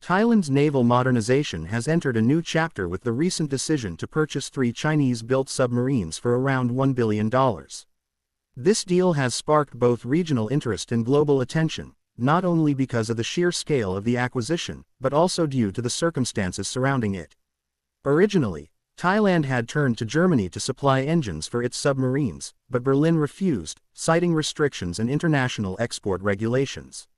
Thailand's naval modernization has entered a new chapter with the recent decision to purchase 3 Chinese-built submarines for around $1 billion. This deal has sparked both regional interest and global attention, not only because of the sheer scale of the acquisition, but also due to the circumstances surrounding it. Originally, Thailand had turned to Germany to supply engines for its submarines, but Berlin refused, citing restrictions and international export regulations.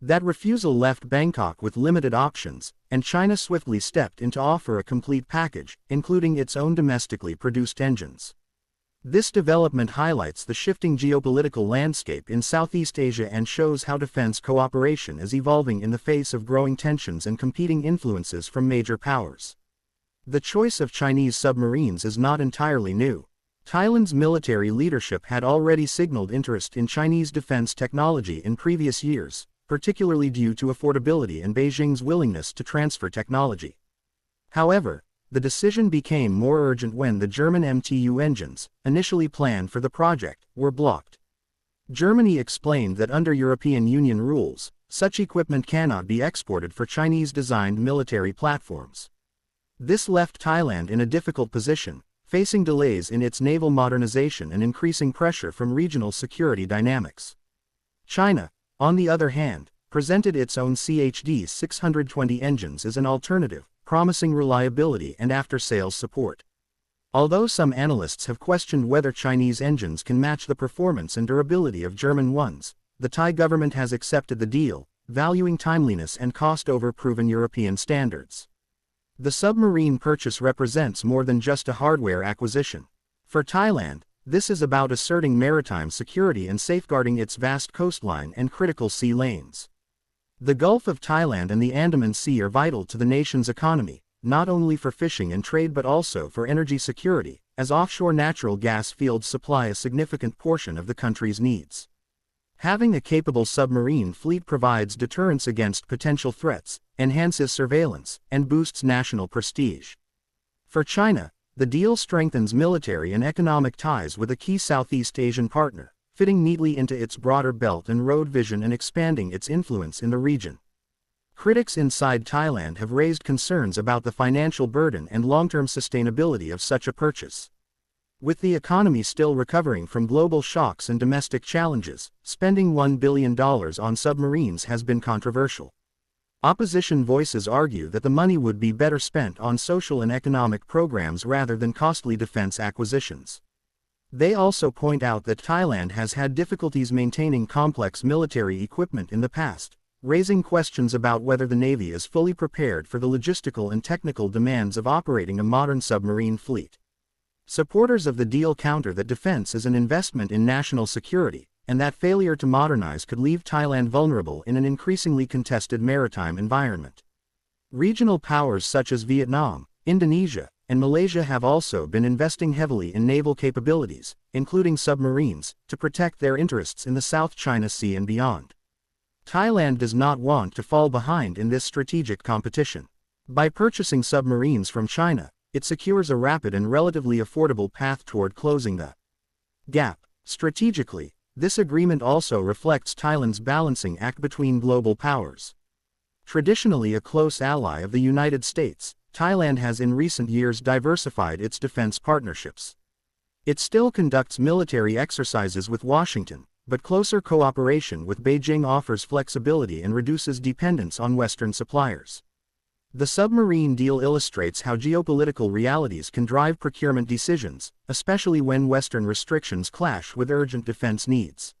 That refusal left Bangkok with limited options, and China swiftly stepped in to offer a complete package, including its own domestically produced engines. This development highlights the shifting geopolitical landscape in Southeast Asia and shows how defense cooperation is evolving in the face of growing tensions and competing influences from major powers. The choice of Chinese submarines is not entirely new. Thailand's military leadership had already signaled interest in Chinese defense technology in previous years, particularly due to affordability and Beijing's willingness to transfer technology. However, the decision became more urgent when the German MTU engines, initially planned for the project, were blocked. Germany explained that under European Union rules, such equipment cannot be exported for Chinese-designed military platforms. This left Thailand in a difficult position, facing delays in its naval modernization and increasing pressure from regional security dynamics. China, on the other hand, presented its own CHD 620 engines as an alternative, promising reliability and after-sales support. Although some analysts have questioned whether Chinese engines can match the performance and durability of German ones, the Thai government has accepted the deal, valuing timeliness and cost over proven European standards. The submarine purchase represents more than just a hardware acquisition. For Thailand, this is about asserting maritime security and safeguarding its vast coastline and critical sea lanes. The Gulf of Thailand and the Andaman Sea are vital to the nation's economy, not only for fishing and trade but also for energy security, as offshore natural gas fields supply a significant portion of the country's needs. Having a capable submarine fleet provides deterrence against potential threats, enhances surveillance, and boosts national prestige. For China, the deal strengthens military and economic ties with a key Southeast Asian partner, fitting neatly into its broader Belt and Road vision and expanding its influence in the region. Critics inside Thailand have raised concerns about the financial burden and long-term sustainability of such a purchase. With the economy still recovering from global shocks and domestic challenges, spending $1 billion on submarines has been controversial. Opposition voices argue that the money would be better spent on social and economic programs rather than costly defense acquisitions. They also point out that Thailand has had difficulties maintaining complex military equipment in the past, raising questions about whether the Navy is fully prepared for the logistical and technical demands of operating a modern submarine fleet. Supporters of the deal counter that defense is an investment in national security, and that failure to modernize could leave Thailand vulnerable in an increasingly contested maritime environment. Regional powers such as Vietnam, Indonesia, and Malaysia have also been investing heavily in naval capabilities, including submarines, to protect their interests in the South China Sea and beyond. Thailand does not want to fall behind in this strategic competition. By purchasing submarines from China, it secures a rapid and relatively affordable path toward closing the gap. Strategically, this agreement also reflects Thailand's balancing act between global powers. Traditionally a close ally of the United States, Thailand has in recent years diversified its defense partnerships. It still conducts military exercises with Washington, but closer cooperation with Beijing offers flexibility and reduces dependence on Western suppliers. The submarine deal illustrates how geopolitical realities can drive procurement decisions, especially when Western restrictions clash with urgent defense needs.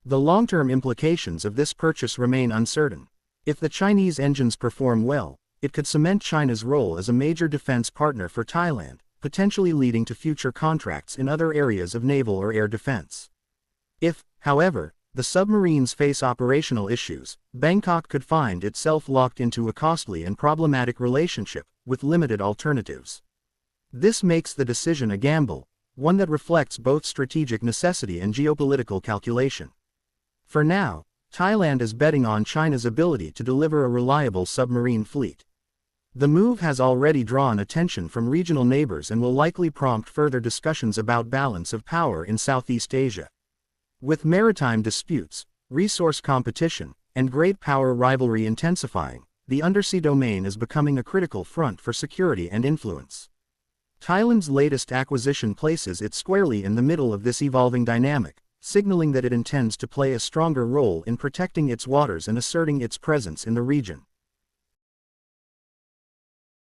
The long-term implications of this purchase remain uncertain. If the Chinese engines perform well, it could cement China's role as a major defense partner for Thailand, potentially leading to future contracts in other areas of naval or air defense. If, however, the submarines face operational issues, Bangkok could find itself locked into a costly and problematic relationship, with limited alternatives. This makes the decision a gamble, one that reflects both strategic necessity and geopolitical calculation. For now, Thailand is betting on China's ability to deliver a reliable submarine fleet. The move has already drawn attention from regional neighbors and will likely prompt further discussions about balance of power in Southeast Asia. With maritime disputes, resource competition, and great power rivalry intensifying, the undersea domain is becoming a critical front for security and influence. Thailand's latest acquisition places it squarely in the middle of this evolving dynamic, signaling that it intends to play a stronger role in protecting its waters and asserting its presence in the region.